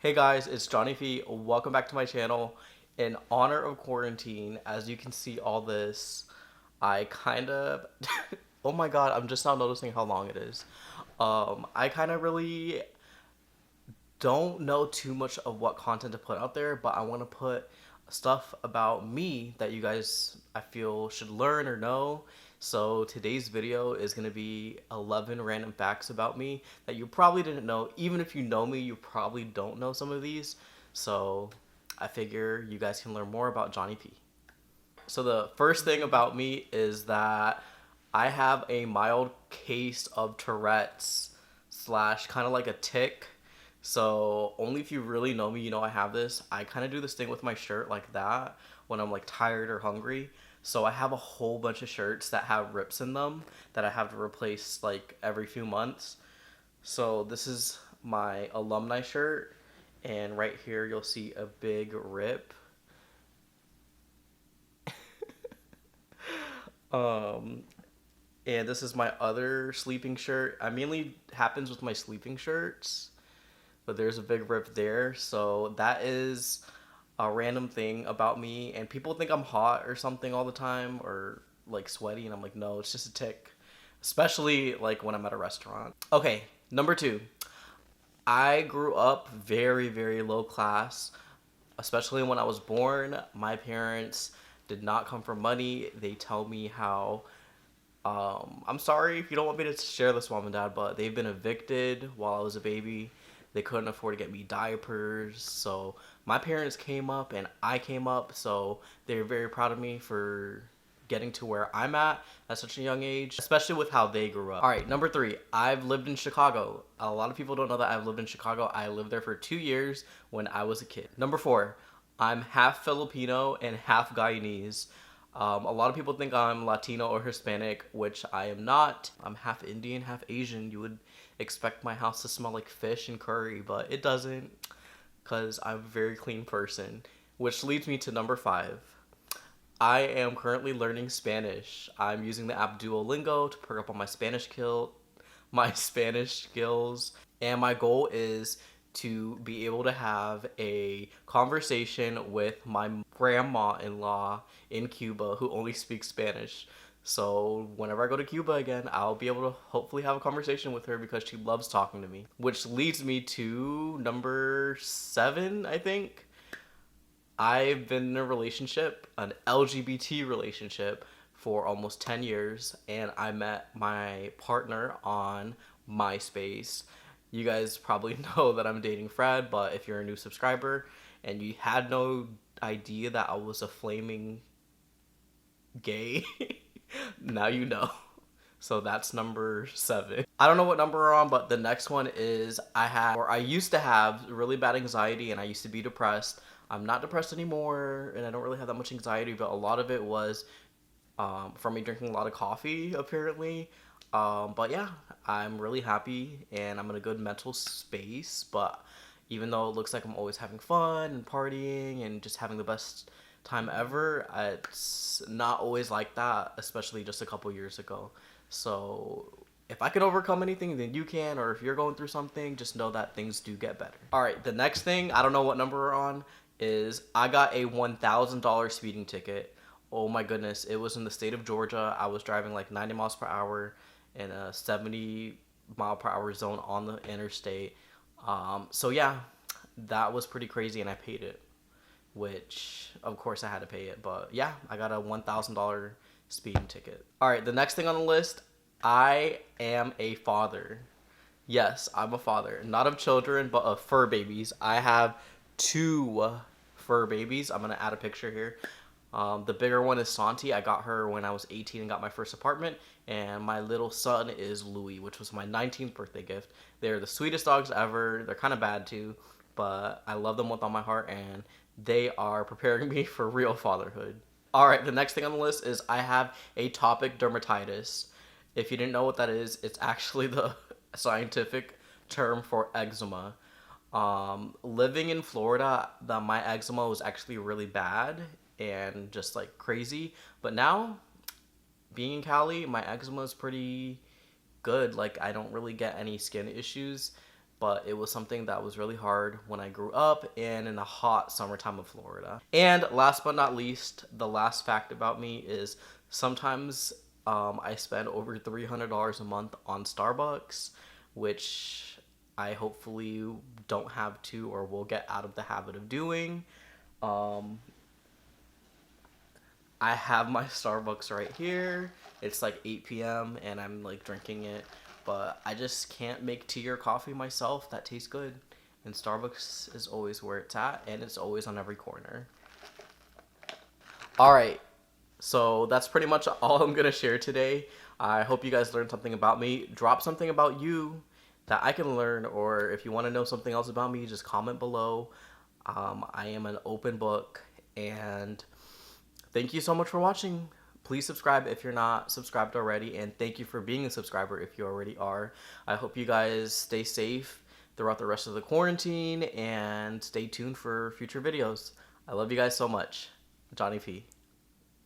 Hey guys, it's Jawny. Welcome back to my channel. In honor of quarantine, as you can see all this, I kind of oh my god, I'm just now noticing how long it is. I kind of really don't know too much of what content to put out there, but I want to put stuff about me that you guys I feel should learn or know. So today's video is going to be 11 random facts about me that you probably didn't know. Even if you know me, you probably don't know some of these. So I figure you guys can learn more about Jawny P. So the first thing about me is that I have a mild case of Tourette's slash kind of like a tic. So only if you really know me, you know I have this. I kind of do this thing with my shirt like that when I'm like tired or hungry. So I have a whole bunch of shirts that have rips in them that I have to replace like every few months. So this is my alumni shirt, and right here you'll see a big rip. Um, and this is my other sleeping shirt. I mainly happens with my sleeping shirts, but there's a big rip there. So that is a random thing about me, and people think I'm hot or something all the time or like sweaty, and I'm like, no, it's just a tick. Especially like when I'm at a restaurant. Okay, number two. I grew up very, very low class, especially when I was born. My parents did not come from money. They tell me how I'm sorry if you don't want me to share this, mom and dad, but they've been evicted while I was a baby. They couldn't afford to get me diapers. So my parents came up and I came up. So they're very proud of me for getting to where I'm at such a young age, especially with how they grew up. All right, number three, I've lived in Chicago. A lot of people don't know that I've lived in Chicago. I lived there for 2 years when I was a kid. Number four, I'm half Filipino and half Guyanese. A lot of people think I'm Latino or Hispanic, which I am not. I'm half Indian, half Asian. You would expect my house to smell like fish and curry, but it doesn't, because I'm a very clean person. Which leads me to number five. I am currently learning Spanish. I'm using the app Duolingo to perk up on my Spanish skills, and my goal is to be able to have a conversation with my grandma-in-law in Cuba who only speaks Spanish. So whenever I go to Cuba again, I'll be able to hopefully have a conversation with her because she loves talking to me. Which leads me to number seven, I think. I've been in a relationship, an LGBT relationship, for almost 10 years, and I met my partner on MySpace. You guys probably know that I'm dating Fred, but if you're a new subscriber and you had no idea that I was a flaming gay, now you know. So that's number seven. I don't know what number we're on, but the next one is I used to have really bad anxiety and I used to be depressed. I'm not depressed anymore and I don't really have that much anxiety, but a lot of it was from me drinking a lot of coffee, apparently. But yeah, I'm really happy and I'm in a good mental space. But even though it looks like I'm always having fun and partying and just having the best time ever, it's not always like that, especially just a couple years ago. So if I can overcome anything, then you can, or if you're going through something, just know that things do get better. All right, the next thing, I don't know what number we're on, is I got a $1,000 speeding ticket. Oh my goodness, it was in the state of Georgia. I was driving like 90 miles per hour in a 70-mile-per-hour zone on the interstate. So yeah, that was pretty crazy and I paid it, which of course I had to pay it, but yeah, I got a $1,000 speeding ticket. All right, the next thing on the list, I am a father. Yes, I'm a father, not of children, but of fur babies. I have two fur babies. I'm gonna add a picture here. The bigger one is Santi. I got her when I was 18 and got my first apartment. And my little son is Louis, which was my 19th birthday gift. They're the sweetest dogs ever. They're kind of bad too, but I love them with all my heart, and they are preparing me for real fatherhood. All right, the next thing on the list is I have atopic dermatitis. If you didn't know what that is, it's actually the scientific term for eczema. Living in Florida, my eczema was actually really bad and just like crazy. But now, being in Cali, my eczema is pretty good. Like I don't really get any skin issues. but it was something that was really hard when I grew up and in the hot summertime of Florida. And last but not least, the last fact about me is sometimes I spend over $300 a month on Starbucks, which I hopefully don't have to or will get out of the habit of doing. I have my Starbucks right here. It's like 8 p.m. and I'm like drinking it, but I just can't make tea or coffee myself that tastes good. And Starbucks is always where it's at, and it's always on every corner. All right, so that's pretty much all I'm gonna share today. I hope you guys learned something about me. Drop something about you that I can learn, or if you want to know something else about me, just comment below. I am an open book, and thank you so much for watching. Please subscribe if you're not subscribed already, and thank you for being a subscriber if you already are. I hope you guys stay safe throughout the rest of the quarantine, and stay tuned for future videos. I love you guys so much. Jawny P.